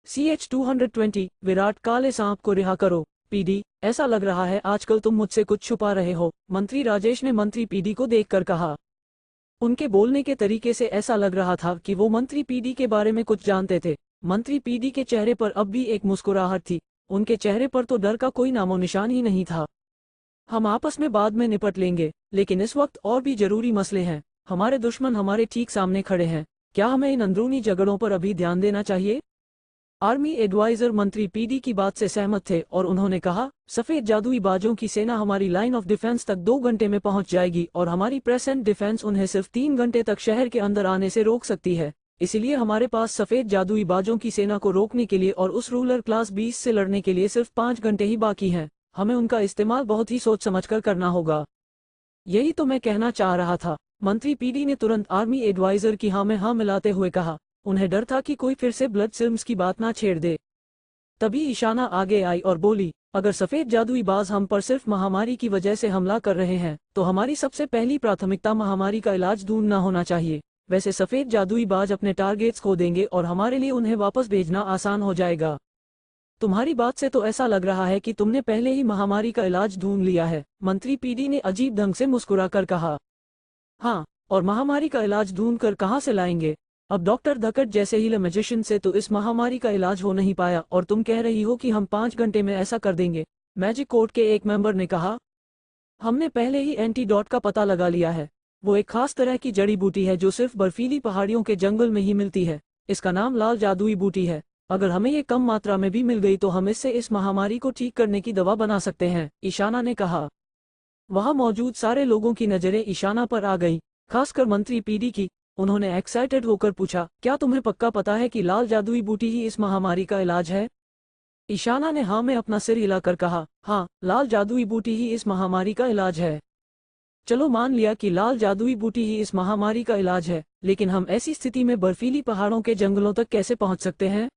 CH-220 Virat काले सांप को रिहा करो। पीडी, ऐसा लग रहा है आजकल तुम मुझसे कुछ छुपा रहे हो, मंत्री राजेश ने मंत्री पीडी को देखकर कहा। उनके बोलने के तरीके से ऐसा लग रहा था कि वो मंत्री पीडी के बारे में कुछ जानते थे। मंत्री पीडी के चेहरे पर अब भी एक मुस्कुराहट थी, उनके चेहरे पर तो डर का कोई नामो निशान ही नहीं था। हम आपस में बाद में निपट लेंगे, लेकिन इस वक्त और भी जरूरी मसले हैं। हमारे दुश्मन हमारे ठीक सामने खड़े हैं। क्या हमें इन अंदरूनी झगड़ों पर अभी ध्यान देना चाहिए? आर्मी एडवाइजर मंत्री पीडी की बात से सहमत थे और उन्होंने कहा, सफेद जादुई बाजों की सेना हमारी लाइन ऑफ डिफेंस तक 2 घंटे में पहुंच जाएगी और हमारी प्रेस एंड डिफेंस उन्हें सिर्फ 3 घंटे तक शहर के अंदर आने से रोक सकती है। इसलिए हमारे पास सफेद जादुई बाजों की सेना को रोकने के लिए और उस रूलर क्लास 20 से लड़ने के लिए सिर्फ 5 घंटे ही बाकी हैं। हमें उनका इस्तेमाल बहुत ही सोच समझकर करना होगा। यही तो मैं कहना चाह रहा था, मंत्री पीडी ने तुरंत आर्मी एडवाइजर की हाँ में हाँ मिलाते हुए कहा। उन्हें डर था कि कोई फिर से ब्लड सिल्म्स की बात ना छेड़ दे। तभी ईशाना आगे आई और बोली, अगर सफेद जादुई बाज हम पर सिर्फ महामारी की वजह से हमला कर रहे हैं तो हमारी सबसे पहली प्राथमिकता महामारी का इलाज ढूंढना होना चाहिए। वैसे सफेद जादुई बाज अपने टारगेट्स खो देंगे और हमारे लिए उन्हें वापस भेजना आसान हो जाएगा। तुम्हारी बात से तो ऐसा लग रहा है कि तुमने पहले ही महामारी का इलाज ढूंढ लिया है, मंत्री पीडी ने अजीब ढंग से मुस्कुराकर कहा। हाँ, और महामारी का इलाज ढूंढ कर कहाँ से लाएंगे? अब डॉक्टर धकट जैसे ही मैजिशियन से तो इस महामारी का इलाज हो नहीं पाया और तुम कह रही हो कि हम 5 घंटे में ऐसा कर देंगे, मैजिक कोर्ट के एक मेंबर ने कहा। हमने पहले ही एंटीडोट का पता लगा लिया है। वो एक खास तरह की जड़ी बूटी है जो सिर्फ बर्फीली पहाड़ियों के जंगल में ही मिलती है। इसका नाम लाल जादुई बूटी है। अगर हमें ये कम मात्रा में भी मिल गई तो हम इससे इस महामारी को ठीक करने की दवा बना सकते हैं, ईशाना ने कहा। वहां मौजूद सारे लोगों की नजरें ईशाना पर आ गई, खासकर मंत्री पीडी की। उन्होंने एक्साइटेड होकर पूछा, क्या तुम्हें पक्का पता है कि लाल जादुई बूटी ही इस महामारी का इलाज है? ईशाना ने हाँ में अपना सिर हिलाकर कहा, हाँ, लाल जादुई बूटी ही इस महामारी का इलाज है। चलो मान लिया कि लाल जादुई बूटी ही इस महामारी का इलाज है, लेकिन हम ऐसी स्थिति में बर्फीली पहाड़ों के जंगलों तक कैसे पहुंच सकते हैं?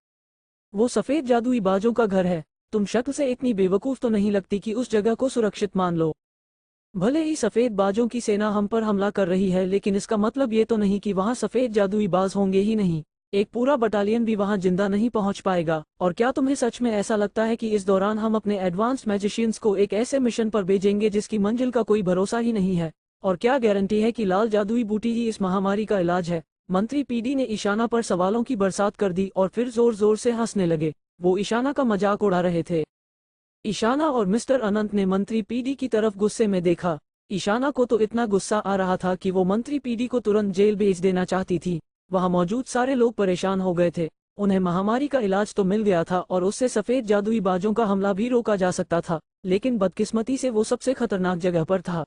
वो सफेद जादुई बाजों का घर है। तुम शक्ल से इतनी बेवकूफ तो नहीं लगती कि उस जगह को सुरक्षित मान लो। भले ही सफेद बाजों की सेना हम पर हमला कर रही है, लेकिन इसका मतलब ये तो नहीं कि वहाँ सफेद जादुई बाज होंगे ही नहीं। एक पूरा बटालियन भी वहाँ जिंदा नहीं पहुँच पाएगा। और क्या तुम्हें सच में ऐसा लगता है कि इस दौरान हम अपने एडवांस्ड मैजिशियंस को एक ऐसे मिशन पर भेजेंगे जिसकी मंजिल का कोई भरोसा ही नहीं है? और क्या गारंटी है कि लाल जादुई बूटी ही इस महामारी का इलाज है? मंत्री पीडी ने ईशाना पर सवालों की बरसात कर दी और फिर जोर जोर से हंसने लगे। वो ईशाना का मजाक उड़ा रहे थे। ईशाना और मिस्टर अनंत ने मंत्री पीडी की तरफ गुस्से में देखा। ईशाना को तो इतना गुस्सा आ रहा था कि वो मंत्री पीडी को तुरंत जेल भेज देना चाहती थी। वहां मौजूद सारे लोग परेशान हो गए थे। उन्हें महामारी का इलाज तो मिल गया था और उससे सफेद जादुई बाजों का हमला भी रोका जा सकता था, लेकिन बदकिस्मती से वो सबसे खतरनाक जगह पर था।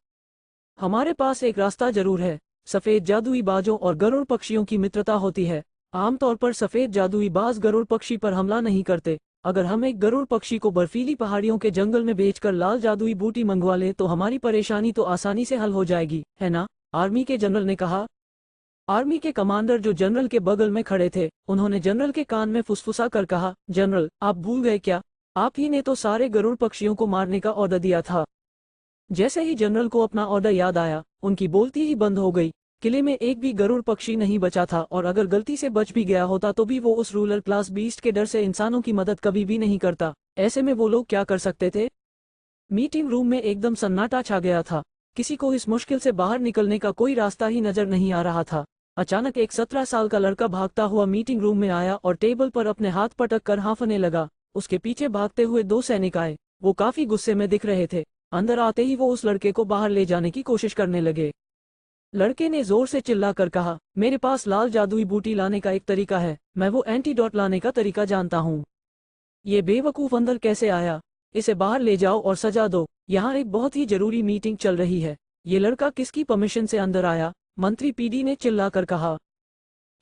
हमारे पास एक रास्ता जरूर है। सफेद जादुई बाजों और गरुड़ पक्षियों की मित्रता होती है। आमतौर पर सफेद जादुई बाज गरुड़ पक्षी पर हमला नहीं करते। अगर हम एक गरुड़ पक्षी को बर्फीली पहाड़ियों के जंगल में भेजकर लाल जादुई बूटी मंगवा ले तो हमारी परेशानी तो आसानी से हल हो जाएगी, है ना? आर्मी के जनरल ने कहा। आर्मी के कमांडर जो जनरल के बगल में खड़े थे, उन्होंने जनरल के कान में फुसफुसा कर कहा, जनरल, आप भूल गए क्या? आप ही ने तो सारे गरुड़ पक्षियों को मारने का ऑर्डर दिया था। जैसे ही जनरल को अपना ऑर्डर याद आया, उनकी बोलती ही बंद हो गई। किले में एक भी गरुड़ पक्षी नहीं बचा था और अगर गलती से बच भी गया होता तो भी वो उस रूलर क्लास बीस्ट के डर से इंसानों की मदद कभी भी नहीं करता। ऐसे में वो लोग क्या कर सकते थे? मीटिंग रूम में एकदम सन्नाटा छा गया था। किसी को इस मुश्किल से बाहर निकलने का कोई रास्ता ही नजर नहीं आ रहा था। अचानक एक 17 साल का लड़का भागता हुआ मीटिंग रूम में आया और टेबल पर अपने हाथ पटक कर हांफने लगा। उसके पीछे भागते हुए 2 सैनिक आए। वो काफी गुस्से में दिख रहे थे। अंदर आते ही वो उस लड़के को बाहर ले जाने की कोशिश करने लगे। लड़के ने जोर से चिल्लाकर कहा, मेरे पास लाल जादुई बूटी लाने का एक तरीका है। मैं वो एंटीडोट लाने का तरीका जानता हूँ। ये बेवकूफ अंदर कैसे आया? इसे बाहर ले जाओ और सजा दो। यहाँ एक बहुत ही जरूरी मीटिंग चल रही है। ये लड़का किसकी परमिशन से अंदर आया? मंत्री पीडी ने चिल्लाकर कहा।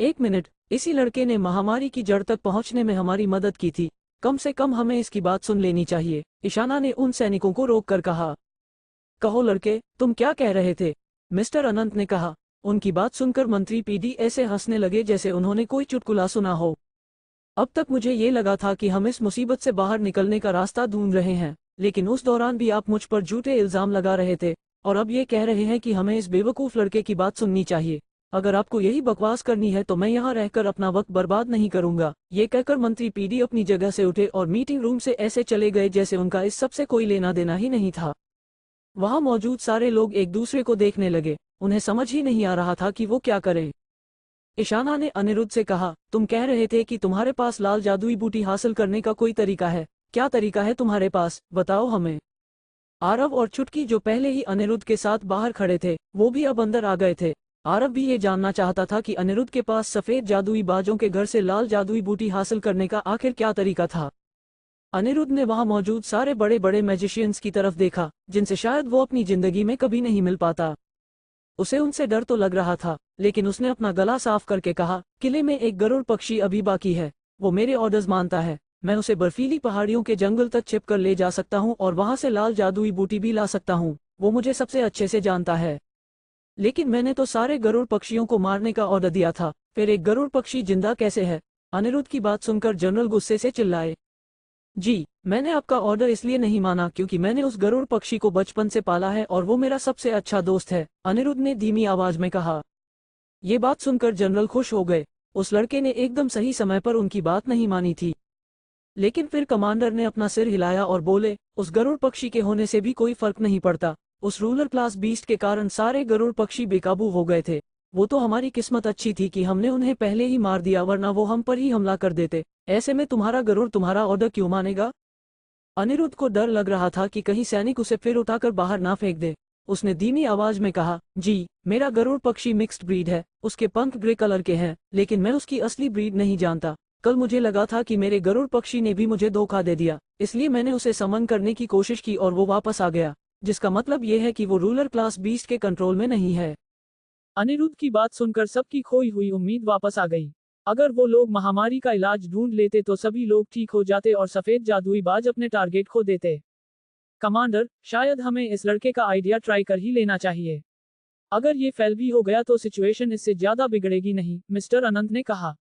1 मिनट, इसी लड़के ने महामारी की जड़ तक पहुँचने में हमारी मदद की थी। कम से कम हमें इसकी बात सुन लेनी चाहिए। ईशाना ने उन सैनिकों को रोक कर कहा। कहो लड़के, तुम क्या कह रहे थे? मिस्टर अनंत ने कहा। उनकी बात सुनकर मंत्री पीडी ऐसे हंसने लगे जैसे उन्होंने कोई चुटकुला सुना हो। अब तक मुझे ये लगा था कि हम इस मुसीबत से बाहर निकलने का रास्ता ढूंढ रहे हैं, लेकिन उस दौरान भी आप मुझ पर झूठे इल्जाम लगा रहे थे और अब ये कह रहे हैं कि हमें इस बेवकूफ लड़के की बात सुननी चाहिए। अगर आपको यही बकवास करनी है तो मैं यहाँ रहकर अपना वक्त बर्बाद नहीं करूंगा। ये कहकर मंत्री पीडी अपनी जगह से उठे और मीटिंग रूम से ऐसे चले गए जैसे उनका इस सबसे कोई लेना देना ही नहीं था। वहां मौजूद सारे लोग एक दूसरे को देखने लगे, उन्हें समझ ही नहीं आ रहा था कि वो क्या करें। ईशाना ने अनिरुद्ध से कहा, तुम कह रहे थे कि तुम्हारे पास लाल जादुई बूटी हासिल करने का कोई तरीका है, क्या तरीका है तुम्हारे पास, बताओ हमें। आरव और चुटकी जो पहले ही अनिरुद्ध के साथ बाहर खड़े थे, वो भी अब अंदर आ गए थे। आरव भी ये जानना चाहता था कि अनिरुद्ध के पास सफेद जादुई बाजों के घर से लाल जादुई बूटी हासिल करने का आखिर क्या तरीका था। अनिरुद्ध ने वहां मौजूद सारे बड़े बड़े मैजिशियंस की तरफ देखा, जिनसे शायद वो अपनी जिंदगी में कभी नहीं मिल पाता। उसे उनसे डर तो लग रहा था, लेकिन उसने अपना गला साफ करके कहा, किले में एक गरुड़ पक्षी अभी बाकी है, वो मेरे ऑर्डर्स मानता है, मैं उसे बर्फीली पहाड़ियों के जंगल तक छिप कर ले जा सकता हूँ और वहां से लाल जादुई बूटी भी ला सकता हूँ, वो मुझे सबसे अच्छे से जानता है। लेकिन मैंने तो सारे गरुड़ पक्षियों को मारने का ऑर्डर दिया था, फिर एक गरुड़ पक्षी जिंदा कैसे है। अनिरुद्ध की बात सुनकर जनरल गुस्से से चिल्लाए, जी, मैंने आपका ऑर्डर इसलिए नहीं माना क्योंकि मैंने उस गरुड़ पक्षी को बचपन से पाला है और वो मेरा सबसे अच्छा दोस्त है, अनिरुद्ध ने धीमी आवाज में कहा। ये बात सुनकर जनरल खुश हो गए, उस लड़के ने एकदम सही समय पर उनकी बात नहीं मानी थी। लेकिन फिर कमांडर ने अपना सिर हिलाया और बोले, उस गरुड़ पक्षी के होने से भी कोई फर्क नहीं पड़ता, उस रूलर क्लास बीस्ट के कारण सारे गरुड़ पक्षी बेकाबू हो गए थे। वो तो हमारी किस्मत अच्छी थी कि हमने उन्हें पहले ही मार दिया, वरना वो हम पर ही हमला कर देते। ऐसे में तुम्हारा गरुड़ तुम्हारा ऑर्डर क्यों मानेगा। अनिरुद्ध को डर लग रहा था कि कहीं सैनिक उसे फिर उठाकर बाहर ना फेंक दे। उसने धीमी आवाज में कहा, जी, मेरा गरुड़ पक्षी मिक्स्ड ब्रीड है, उसके पंख ग्रे कलर के हैं, लेकिन मैं उसकी असली ब्रीड नहीं जानता। कल मुझे लगा था कि मेरे गरुड़ पक्षी ने भी मुझे धोखा दे दिया, इसलिए मैंने उसे समन करने की कोशिश की और वो वापस आ गया, जिसका मतलब ये है कि वो रूलर क्लास बीस्ट के कंट्रोल में नहीं है। अनिरुद्ध की बात सुनकर सबकी खोई हुई उम्मीद वापस आ गई। अगर वो लोग महामारी का इलाज ढूंढ लेते तो सभी लोग ठीक हो जाते और सफेद जादुई बाज अपने टारगेट खो देते। कमांडर, शायद हमें इस लड़के का आइडिया ट्राई कर ही लेना चाहिए। अगर ये फेल भी हो गया तो सिचुएशन इससे ज्यादा बिगड़ेगी नहीं, मिस्टर अनंत ने कहा।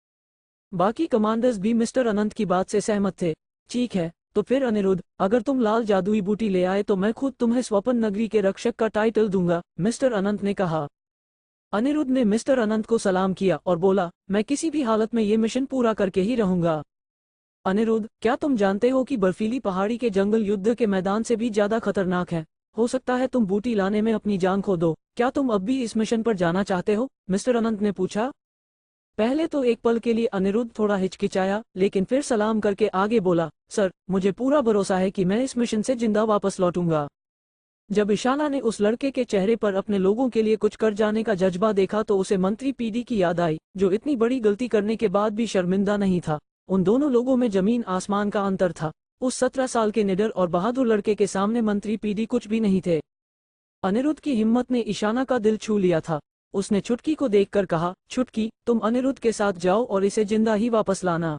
बाकी कमांडर्स भी मिस्टर अनंत की बात से सहमत थे। ठीक है, तो फिर अनिरुद्ध, अगर तुम लाल जादुई बूटी ले आए तो मैं खुद तुम्हें स्वपन नगरी के रक्षक का टाइटल दूंगा, मिस्टर अनंत ने कहा। अनिरुद्ध ने मिस्टर अनंत को सलाम किया और बोला, मैं किसी भी हालत में ये मिशन पूरा करके ही रहूंगा। अनिरुद्ध, क्या तुम जानते हो कि बर्फीली पहाड़ी के जंगल युद्ध के मैदान से भी ज्यादा खतरनाक है। हो सकता है तुम बूटी लाने में अपनी जान खो दो। क्या तुम अब भी इस मिशन पर जाना चाहते हो, मिस्टर अनंत ने पूछा। पहले तो एक पल के लिए अनिरुद्ध थोड़ा हिचकिचाया, लेकिन फिर सलाम करके आगे बोला, सर, मुझे पूरा भरोसा है कि मैं इस मिशन से जिंदा वापस लौटूंगा। जब ईशाना ने उस लड़के के चेहरे पर अपने लोगों के लिए कुछ कर जाने का जज्बा देखा तो उसे मंत्री पीडी की याद आई, जो इतनी बड़ी गलती करने के बाद भी शर्मिंदा नहीं था। उन दोनों लोगों में जमीन आसमान का अंतर था। उस 17 साल के निडर और बहादुर लड़के के सामने मंत्री पीडी कुछ भी नहीं थे। अनिरुद्ध की हिम्मत ने ईशाना का दिल छू लिया था। उसने चुटकी को देखकर कहा, चुटकी, तुम अनिरुद्ध के साथ जाओ और इसे जिंदा ही वापस लाना।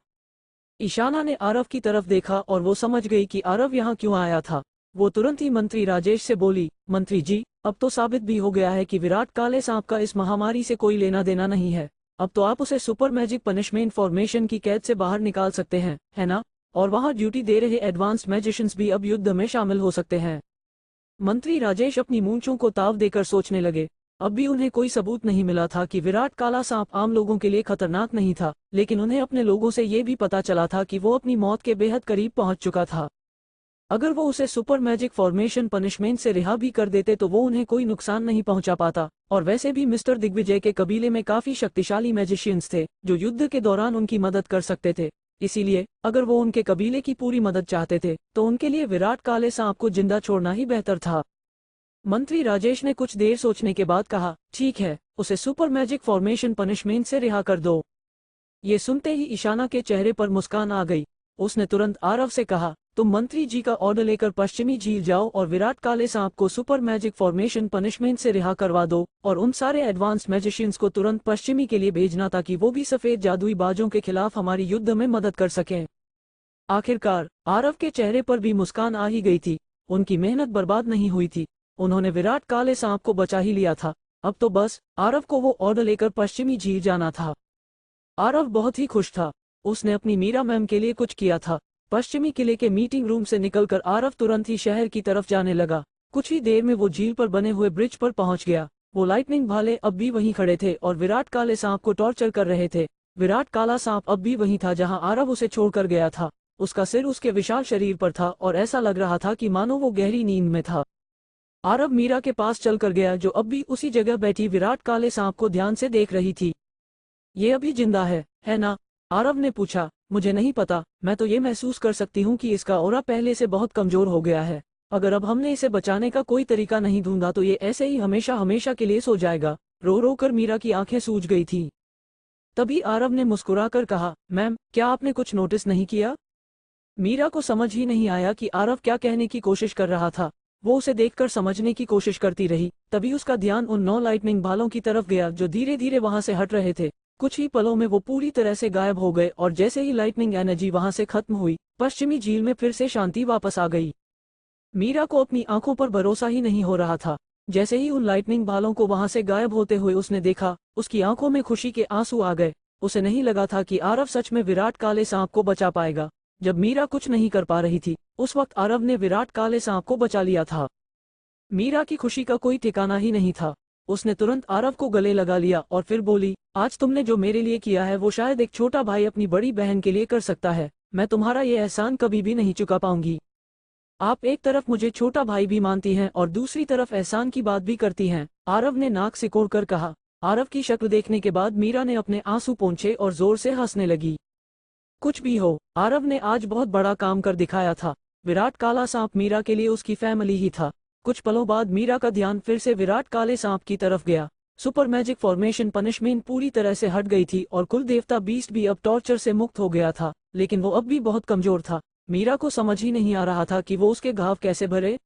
ईशाना ने आरव की तरफ देखा और वो समझ गई कि आरव यहाँ क्यों आया था। वो तुरंत ही मंत्री राजेश से बोली, मंत्री जी, अब तो साबित भी हो गया है कि विराट काले सांप का इस महामारी से कोई लेना देना नहीं है। अब तो आप उसे सुपर मैजिक पनिशमेंट फॉर्मेशन की कैद से बाहर निकाल सकते हैं, है ना? और वहाँ ड्यूटी दे रहे एडवांस्ड मैजिशियंस भी अब युद्ध में शामिल हो सकते हैं। मंत्री राजेश अपनी मूंछों को ताव देकर सोचने लगे। अब भी उन्हें कोई सबूत नहीं मिला था कि विराट काला सांप आम लोगों के लिए खतरनाक नहीं था, लेकिन उन्हें अपने लोगों से ये भी पता चला था कि वो अपनी मौत के बेहद करीब पहुंच चुका था। अगर वो उसे सुपर मैजिक फॉर्मेशन पनिशमेंट से रिहा भी कर देते तो वो उन्हें कोई नुकसान नहीं पहुंचा पाता, और वैसे भी मिस्टर दिग्विजय के कबीले में काफी शक्तिशाली मैजिशियंस थे जो युद्ध के दौरान उनकी मदद कर सकते थे। इसीलिए अगर वो उनके कबीले की पूरी मदद चाहते थे तो उनके लिए विराट काले सांप को जिंदा छोड़ना ही बेहतर था। मंत्री राजेश ने कुछ देर सोचने के बाद कहा, ठीक है, उसे सुपर मैजिक फॉर्मेशन पनिशमेंट से रिहा कर दो। ये सुनते ही ईशाना के चेहरे पर मुस्कान आ गई। उसने तुरंत आरव से कहा, तुम मंत्री जी का ऑर्डर लेकर पश्चिमी झील जाओ और विराट काले सांप को सुपर मैजिक फॉर्मेशन पनिशमेंट से रिहा करवा दो, और उन सारे एडवांस्ड मैजिशियंस को तुरंत पश्चिमी के लिए भेजना ताकि वो भी सफेद जादुई बाजों के खिलाफ हमारी युद्ध में मदद कर सकें। आखिरकार आरव के चेहरे पर भी मुस्कान आ ही गई थी। उनकी मेहनत बर्बाद नहीं हुई थी। उन्होंने विराट काले सांप को बचा ही लिया था। अब तो बस आरव को वो ऑर्डर लेकर पश्चिमी झील जाना था। आरव बहुत ही खुश था। उसने अपनी मीरा मैम के लिए कुछ किया था। पश्चिमी किले के मीटिंग रूम से निकलकर आरव तुरंत ही शहर की तरफ जाने लगा। कुछ ही देर में वो झील पर बने हुए ब्रिज पर पहुंच गया। वो लाइटनिंग भाले अब भी वहीं खड़े थे और विराट काले सांप को टॉर्चर कर रहे थे। विराट काला सांप अब भी वहीं था जहां आरव उसे छोड़कर गया था। उसका सिर उसके विशाल शरीर पर था और ऐसा लग रहा था कि मानो वो गहरी नींद में था। आरव मीरा के पास चलकर गया, जो अब भी उसी जगह बैठी विराट काले सांप को ध्यान से देख रही थी। ये अभी जिंदा है ना? आरव ने पूछा। मुझे नहीं पता, मैं तो ये महसूस कर सकती हूँ कि इसका ऑरा पहले से बहुत कमजोर हो गया है। अगर अब हमने इसे बचाने का कोई तरीका नहीं ढूंढा तो ये ऐसे ही हमेशा हमेशा के लिए सो जाएगा। रो रो कर मीरा की आंखें सूज गई थी। तभी आरव ने मुस्कुराकर कहा, मैम, क्या आपने कुछ नोटिस नहीं किया? मीरा को समझ ही नहीं आया कि आरव क्या कहने की कोशिश कर रहा था। वो उसे देखकर समझने की कोशिश करती रही। तभी उसका ध्यान उन 9 लाइटनिंग भालों की तरफ गया जो धीरे धीरे वहां से हट रहे थे। कुछ ही पलों में वो पूरी तरह से गायब हो गए और जैसे ही लाइटनिंग एनर्जी वहां से खत्म हुई, पश्चिमी झील में फिर से शांति वापस आ गई। मीरा को अपनी आंखों पर भरोसा ही नहीं हो रहा था। जैसे ही उन लाइटनिंग भालों को वहां से गायब होते हुए उसने देखा, उसकी आंखों में खुशी के आंसू आ गए। उसे नहीं लगा था कि आरव सच में विराट काले सांप को बचा पाएगा। जब मीरा कुछ नहीं कर पा रही थी, उस वक्त आरव ने विराट काले सांप को बचा लिया था। मीरा की खुशी का कोई ठिकाना ही नहीं था। उसने तुरंत आरव को गले लगा लिया और फिर बोली, आज तुमने जो मेरे लिए किया है वो शायद एक छोटा भाई अपनी बड़ी बहन के लिए कर सकता है। मैं तुम्हारा ये एहसान कभी भी नहीं चुका पाऊंगी। आप एक तरफ मुझे छोटा भाई भी मानती हैं और दूसरी तरफ एहसान की बात भी करती हैं, आरव ने नाक सिकोड़कर कहा। आरव की शक्ल देखने के बाद मीरा ने अपने आंसू पोंछे और जोर से हंसने लगी। कुछ भी हो, आरव ने आज बहुत बड़ा काम कर दिखाया था। विराट काला सांप मीरा के लिए उसकी फैमिली ही था। कुछ पलों बाद मीरा का ध्यान फिर से विराट काले सांप की तरफ गया। सुपर मैजिक फॉर्मेशन पनिशमेंट पूरी तरह से हट गई थी और कुल देवता बीस्ट भी अब टॉर्चर से मुक्त हो गया था, लेकिन वो अब भी बहुत कमजोर था। मीरा को समझ ही नहीं आ रहा था कि वो उसके घाव कैसे भरे।